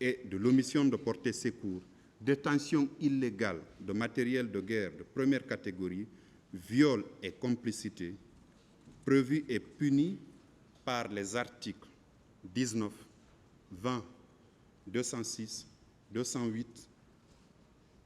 et de l'omission de porter secours, détention illégale de matériel de guerre de première catégorie, viol et complicité, prévus et punis par les articles 19, 20, 206, 208,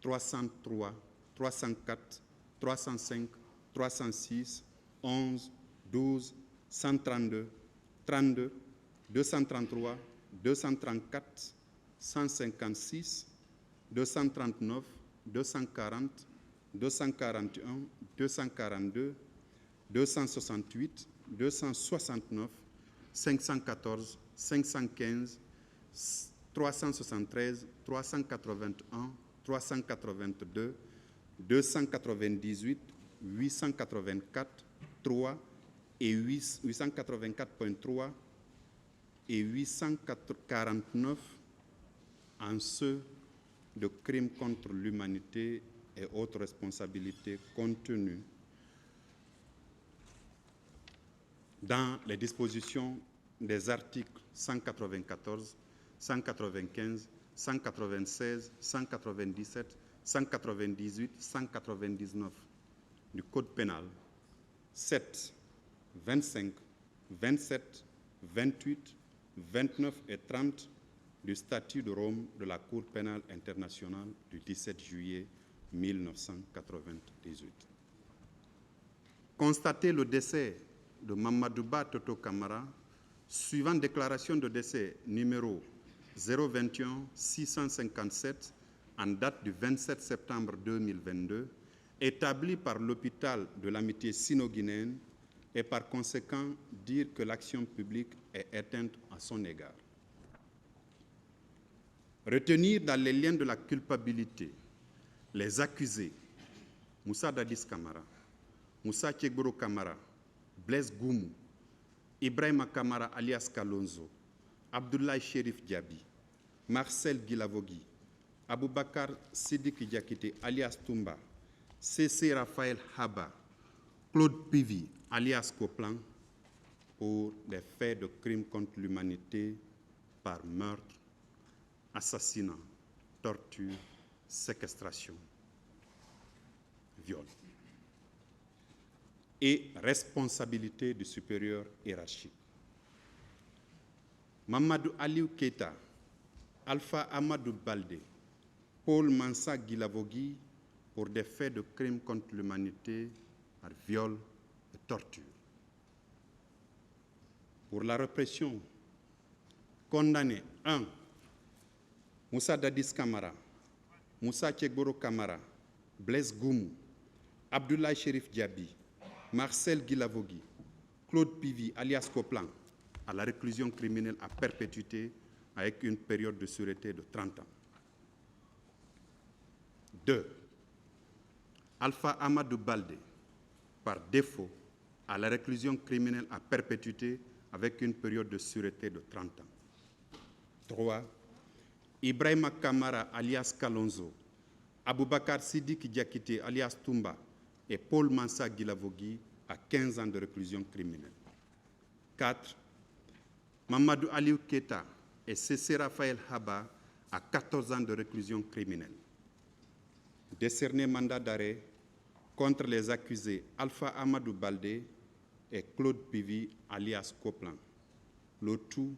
303, 304, 305, 306, 11, 12, 132, 32, 233, 234, 156, 239, 240, 241, 242, 268, 269, 514, 515, 373, 381, 382, 298, 884, 3 et 884.3 et 849 en ceux de crimes contre l'humanité et autres responsabilités contenues dans les dispositions des articles 194, 195, 196, 197, 198, 199 du Code pénal, 7, 25, 27, 28, 29 et 30 du statut de Rome de la Cour pénale internationale du 17 juillet 1998. Constater le décès de Mamadouba Toto Camara, suivant déclaration de décès numéro 021 657 en date du 27 septembre 2022, établi par l'hôpital de l'Amitié sino-guinéenne et par conséquent dire que l'action publique est éteinte à son égard. Retenir dans les liens de la culpabilité les accusés Moussa Dadis Camara, Moussa Tchegboro Camara, Blaise Goumou, Ibrahima Camara alias Kalonzo, Abdoulaye Chérif Diaby, Marcel Guilavogui, Aboubakar Sidiki Diakité alias Toumba, C.C. Raphaël Haba, Claude Pivi alias Coplan, pour des faits de crimes contre l'humanité par meurtre, assassinat, torture, séquestration, viol et responsabilité du supérieur hiérarchique. Mamadou Aliou Keita, Alpha Amadou Baldé, Paul Mansa Guilavogui pour des faits de crimes contre l'humanité par viol et torture. Pour la répression, condamné 1. Moussa Dadis Camara, Moussa Tchegboro Camara, Blaise Goumou, Abdoulaye Chérif Diaby, Marcel Guilavogui, Claude Pivi alias Coplan à la réclusion criminelle à perpétuité avec une période de sûreté de 30 ans. 2. Alpha Amadou Baldé, par défaut, à la réclusion criminelle à perpétuité avec une période de sûreté de 30 ans. 3. Ibrahima Kamara alias Kalonzo, Aboubakar Sidiki Diakité alias Toumba et Paul Mansa Guilavogui à 15 ans de réclusion criminelle. 4. Mamadou Aliou Keita et C.C. Raphaël Haba à 14 ans de réclusion criminelle. Décerner mandat d'arrêt contre les accusés Alpha Amadou Baldé et Claude Pivi alias Coplan. Le tout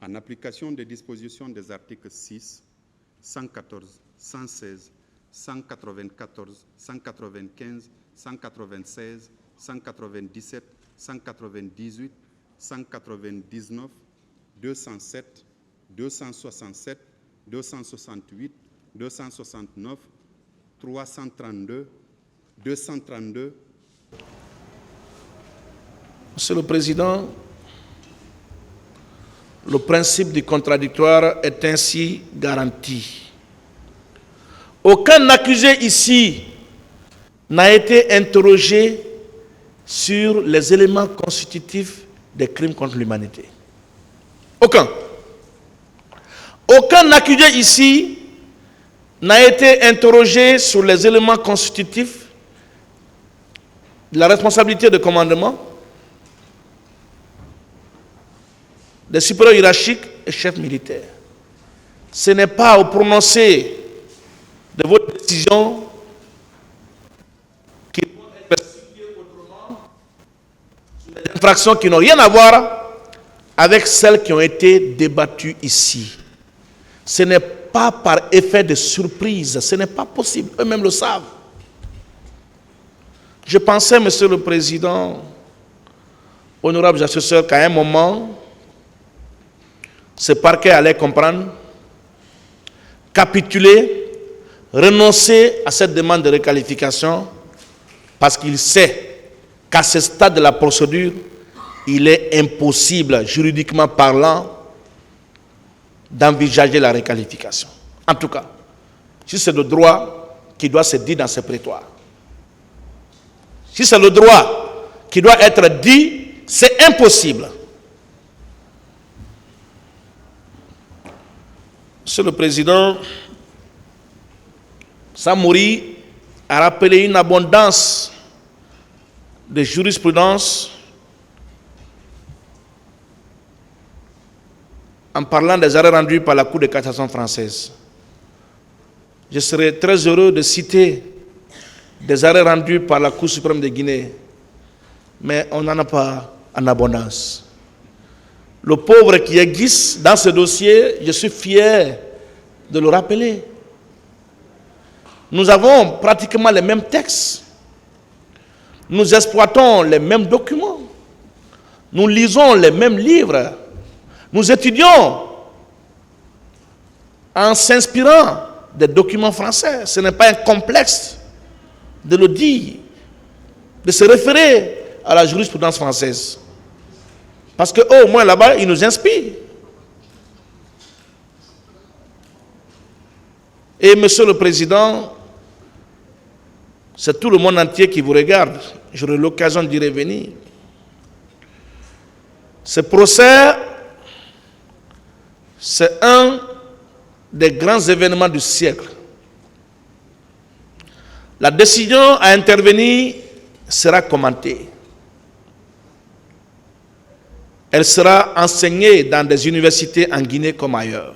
en application des dispositions des articles 6, 114, 116, 194, 195, 196, 197, 198, 199, 207, 267, 268, 269, 332, 232. Monsieur le Président, le principe du contradictoire est ainsi garanti. Aucun accusé ici n'a été interrogé sur les éléments constitutifs des crimes contre l'humanité. Aucun. Aucun accusé ici n'a été interrogé sur les éléments constitutifs de la responsabilité de commandement, des supérieurs hiérarchiques et chef militaire. Ce n'est pas au prononcé de votre décision qui vont être situées autrement sur des infractions qui n'ont rien à voir avec celles qui ont été débattues ici. Ce n'est pas par effet de surprise, ce n'est pas possible, eux-mêmes le savent. Je pensais, Monsieur le Président, honorable assesseur, qu'à un moment, ce parquet allait comprendre, capituler, renoncer à cette demande de requalification, parce qu'il sait qu'à ce stade de la procédure, il est impossible, juridiquement parlant, d'envisager la requalification. En tout cas, si c'est le droit qui doit se dire dans ce prétoire. Si c'est le droit qui doit être dit, c'est impossible. Monsieur le Président, Samori a rappelé une abondance de jurisprudence en parlant des arrêts rendus par la Cour de cassation française. Je serais très heureux de citer des arrêts rendus par la Cour suprême de Guinée, mais on n'en a pas en abondance. Le pauvre qui existe dans ce dossier, je suis fier de le rappeler. Nous avons pratiquement les mêmes textes. Nous exploitons les mêmes documents. Nous lisons les mêmes livres. Nous étudions en s'inspirant des documents français. Ce n'est pas un complexe de le dire, de se référer à la jurisprudence française. Parce qu'au moins là-bas, ils nous inspirent. Et Monsieur le Président, c'est tout le monde entier qui vous regarde. J'aurai l'occasion d'y revenir. Ce procès, c'est un des grands événements du siècle. La décision à intervenir sera commentée. Elle sera enseignée dans des universités en Guinée comme ailleurs.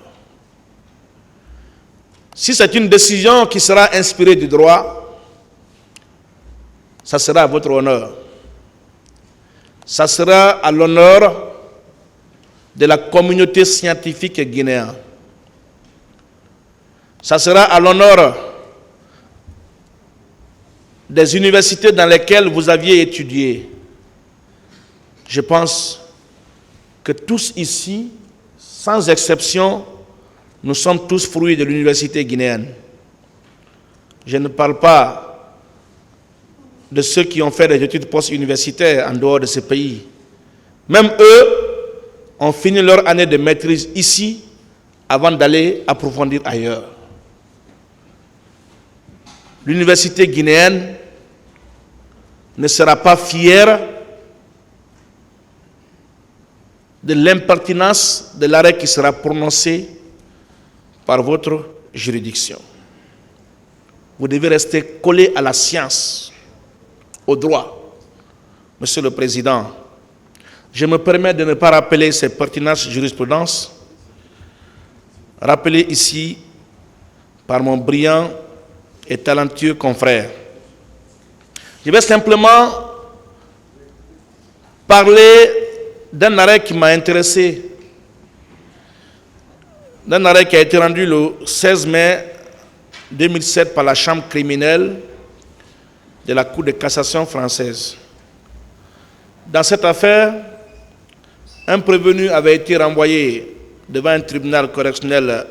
Si c'est une décision qui sera inspirée du droit, ça sera à votre honneur. Ça sera à l'honneur de la communauté scientifique guinéenne. Ça sera à l'honneur des universités dans lesquelles vous aviez étudié. Je pense que tous ici, sans exception, nous sommes tous fruits de l'université guinéenne. Je ne parle pas de ceux qui ont fait des études post-universitaires en dehors de ce pays. Même eux ont fini leur année de maîtrise ici avant d'aller approfondir ailleurs. L'université guinéenne ne sera pas fière de l'impertinence de l'arrêt qui sera prononcé par votre juridiction. Vous devez rester collé à la science, au droit. Monsieur le Président, je me permets de ne pas rappeler ces pertinences jurisprudences, rappelées ici par mon brillant et talentueux confrère. Je vais simplement parler d'un arrêt qui m'a intéressé, d'un arrêt qui a été rendu le 16 mai 2007 par la Chambre criminelle de la Cour de cassation française. Dans cette affaire, un prévenu avait été renvoyé devant un tribunal correctionnel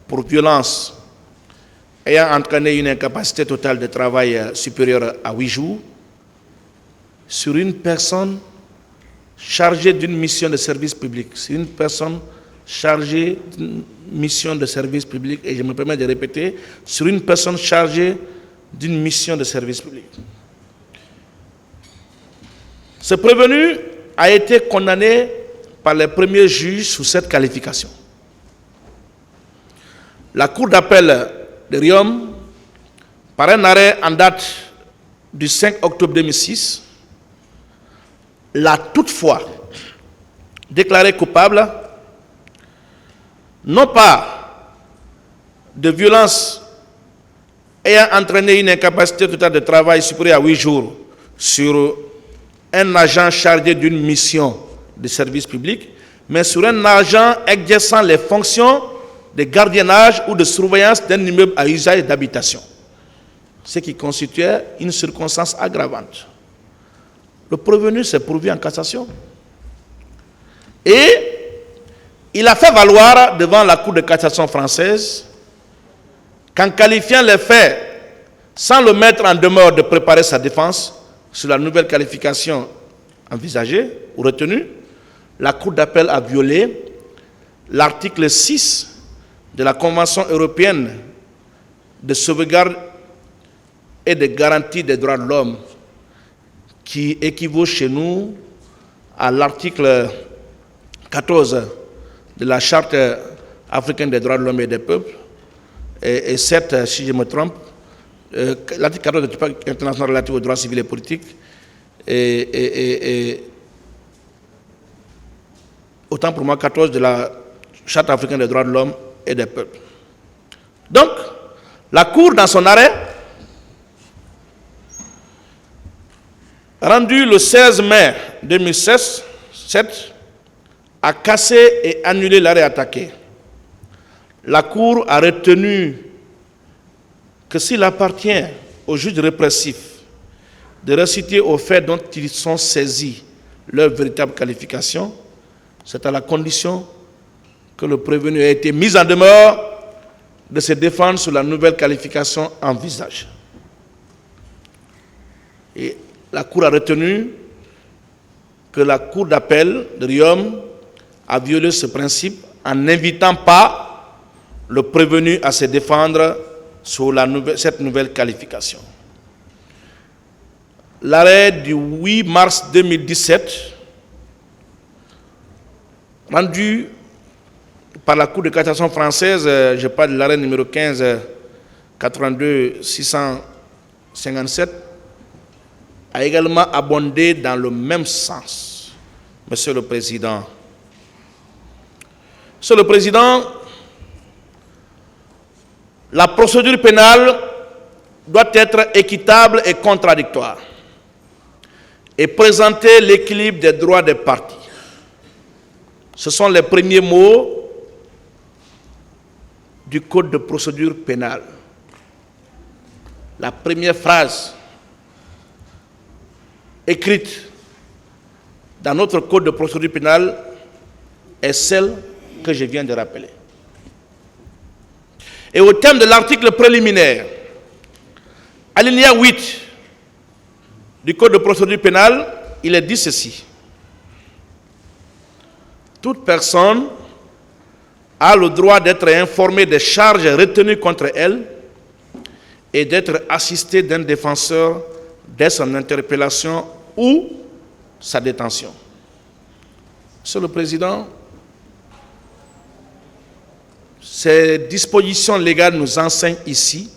pour violence ayant entraîné une incapacité totale de travail supérieure à 8 jours sur une personne chargée d'une mission de service public. C'est une personne chargée d'une mission de service public, et je me permets de répéter, sur une personne chargée d'une mission de service public. Ce prévenu a été condamné par les premiers juges sous cette qualification. La Cour d'appel de Riom, par un arrêt en date du 5 octobre 2006, l'a toutefois déclaré coupable non pas de violence ayant entraîné une incapacité totale de travail supérieure à 8 jours sur un agent chargé d'une mission de service public, mais sur un agent exerçant les fonctions de gardiennage ou de surveillance d'un immeuble à usage d'habitation, ce qui constituait une circonstance aggravante. Le prévenu s'est pourvu en cassation et il a fait valoir devant la Cour de cassation française qu'en qualifiant les faits sans le mettre en demeure de préparer sa défense sur la nouvelle qualification envisagée ou retenue, la Cour d'appel a violé l'article 6 de la Convention européenne de sauvegarde et de garantie des droits de l'homme, qui équivaut chez nous à l'article 14 de la Charte africaine des droits de l'homme et des peuples, et 7, si je me trompe, l'article 14 du Pacte international relatif aux droits civils et politiques, et autant pour moi 14 de la Charte africaine des droits de l'homme et des peuples. Donc, la Cour, dans son arrêt, rendu le 16 mai 2007, a cassé et annulé l'arrêt attaqué. La Cour a retenu que s'il appartient aux juges répressifs de reciter aux faits dont ils sont saisis leur véritable qualification, c'est à la condition que le prévenu ait été mis en demeure de se défendre sur la nouvelle qualification envisagée. Et la Cour a retenu que la Cour d'appel de Riom a violé ce principe en n'invitant pas le prévenu à se défendre sur cette nouvelle qualification. L'arrêt du 8 mars 2017, rendu par la Cour de cassation française, je parle de l'arrêt numéro 15 82 657, a également abondé dans le même sens. Monsieur le Président, la procédure pénale doit être équitable et contradictoire et présenter l'équilibre des droits des parties. Ce sont les premiers mots du Code de procédure pénale. La première phrase écrite dans notre Code de procédure pénale est celle que je viens de rappeler. Et au terme de l'article préliminaire, alinéa 8 du Code de procédure pénale, il est dit ceci. Toute personne a le droit d'être informée des charges retenues contre elle et d'être assistée d'un défenseur dès son interpellation ou sa détention. Monsieur le Président, ces dispositions légales nous enseignent ici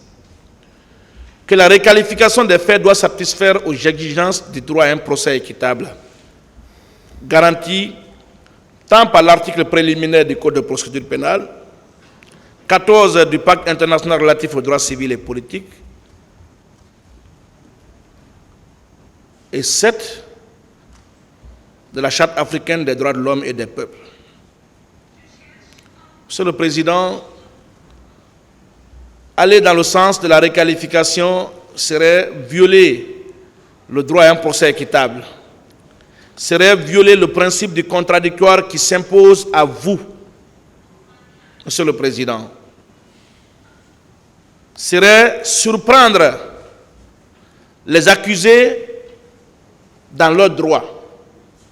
que la requalification des faits doit satisfaire aux exigences du droit à un procès équitable, garanti tant par l'article préliminaire du Code de procédure pénale, 14 du Pacte international relatif aux droits civils et politiques, et 7 de la Charte africaine des droits de l'homme et des peuples. Monsieur le Président, aller dans le sens de la requalification serait violer le droit à un procès équitable, serait violer le principe du contradictoire qui s'impose à vous, Monsieur le Président, serait surprendre les accusés dans leurs droits.